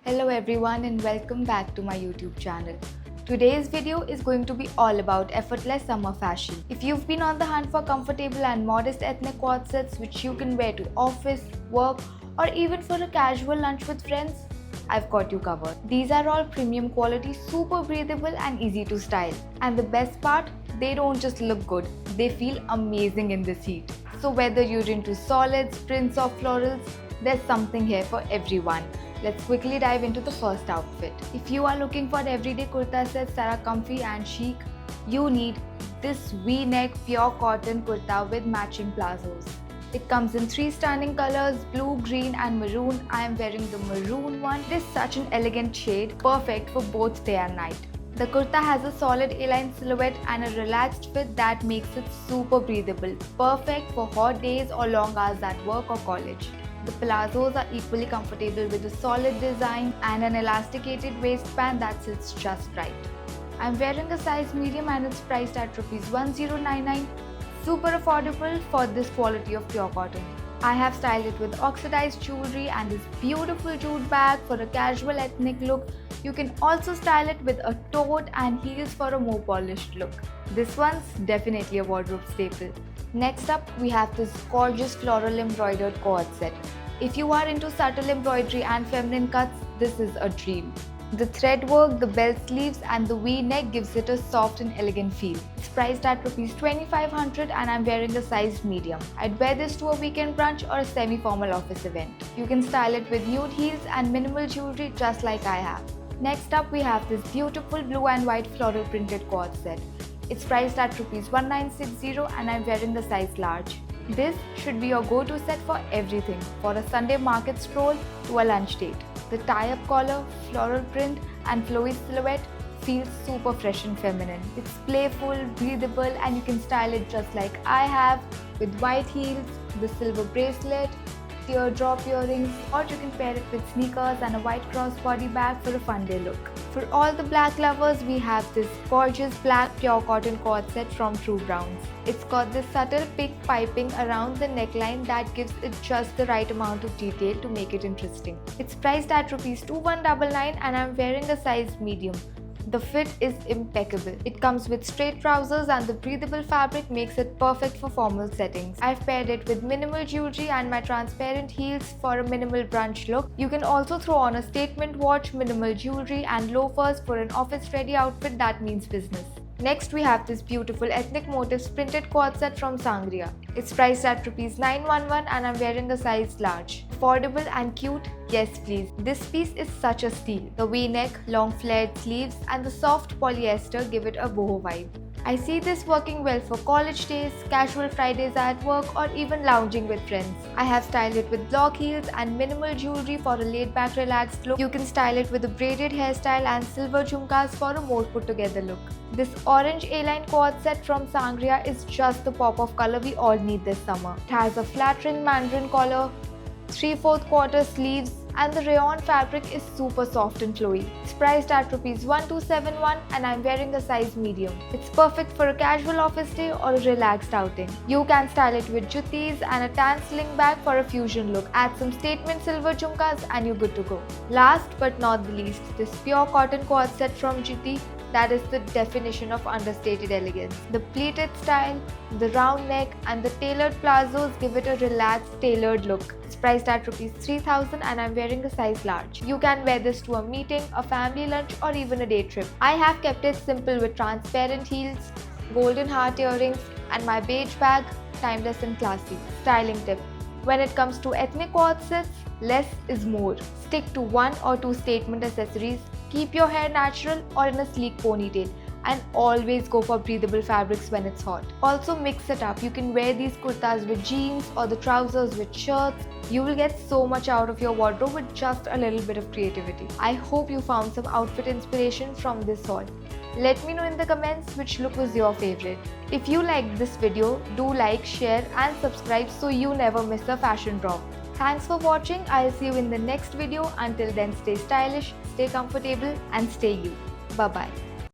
Hello everyone and welcome back to my YouTube channel. Today's video is going to be all about effortless summer fashion. If you've been on the hunt for comfortable and modest ethnic quad sets which you can wear to office, work or even for a casual lunch with friends, I've got you covered. These are all premium quality, super breathable and easy to style. And the best part, they don't just look good, they feel amazing in this heat. So whether you're into solids, prints or florals, there's something here for everyone. Let's quickly dive into the first outfit. If you are looking for everyday kurta sets that are comfy and chic, you need this V-neck pure cotton kurta with matching plazos. It comes in 3 stunning colors, blue, green and maroon. I am wearing the maroon one. It is such an elegant shade, perfect for both day and night. The kurta has a solid A-line silhouette and a relaxed fit that makes it super breathable, perfect for hot days or long hours at work or college. The palazzos are equally comfortable with a solid design and an elasticated waistband that sits just right. I'm wearing a size medium and it's priced at ₹1099. Super affordable for this quality of pure cotton. I have styled it with oxidized jewelry and this beautiful jute bag for a casual ethnic look. You can also style it with a tote and heels for a more polished look. This one's definitely a wardrobe staple. Next up, we have this gorgeous floral embroidered cord set. If you are into subtle embroidery and feminine cuts, this is a dream. The thread work, the bell sleeves and the V-neck gives it a soft and elegant feel. It's priced at ₹2500 and I'm wearing a size medium. I'd wear this to a weekend brunch or a semi-formal office event. You can style it with nude heels and minimal jewelry just like I have. Next up, we have this beautiful blue and white floral printed cord set. It's priced at ₹1960 and I'm wearing the size large. This should be your go-to set for everything, for a Sunday market stroll to a lunch date. The tie-up collar, floral print and flowy silhouette feels super fresh and feminine. It's playful, breathable and you can style it just like I have with white heels, the silver bracelet, teardrop earrings, or you can pair it with sneakers and a white crossbody bag for a fun day look. For all the black lovers, we have this gorgeous black pure cotton cord set from True Browns. It's got this subtle pink piping around the neckline that gives it just the right amount of detail to make it interesting. It's priced at ₹2199 and I'm wearing a size medium. The fit is impeccable. It comes with straight trousers and the breathable fabric makes it perfect for formal settings. I've paired it with minimal jewelry and my transparent heels for a minimal brunch look. You can also throw on a statement watch, minimal jewelry and loafers for an office-ready outfit that means business. Next, we have this beautiful ethnic motifs printed cord set from Sangria. It's priced at ₹911 and I'm wearing a size large. Affordable and cute? Yes please. This piece is such a steal. The V-neck, long flared sleeves and the soft polyester give it a boho vibe. I see this working well for college days, casual Fridays at work or even lounging with friends. I have styled it with block heels and minimal jewelry for a laid-back relaxed look. You can style it with a braided hairstyle and silver jhumkas for a more put-together look. This orange A-line cord set from Sangria is just the pop of color we all need this summer. It has a flat-rim mandarin collar, 3/4 quarter sleeves and the rayon fabric is super soft and flowy. It's priced at ₹1271 and I'm wearing a size medium. It's perfect for a casual office day or a relaxed outing. You can style it with juttis and a tan sling bag for a fusion look. Add some statement silver jhumkas and you're good to go. Last but not the least, this pure cotton cord set from Jitti that is the definition of understated elegance. The pleated style, the round neck and the tailored plazos give it a relaxed, tailored look. It's priced at ₹3000 and I'm wearing a size large. You can wear this to a meeting, a family lunch or even a day trip. I have kept it simple with transparent heels, golden heart earrings and my beige bag, timeless and classy. Styling tip. When it comes to ethnic cord sets, less is more. Stick to 1 or 2 statement accessories, keep your hair natural or in a sleek ponytail, and always go for breathable fabrics when it's hot. Also mix it up. You can wear these kurtas with jeans or the trousers with shirts. You will get so much out of your wardrobe with just a little bit of creativity. I hope you found some outfit inspiration from this haul. Let me know in the comments which look was your favorite. If you liked this video, do like, share and subscribe so you never miss a fashion drop. Thanks for watching. I'll see you in the next video. Until then, stay stylish, stay comfortable and stay you. Bye-bye.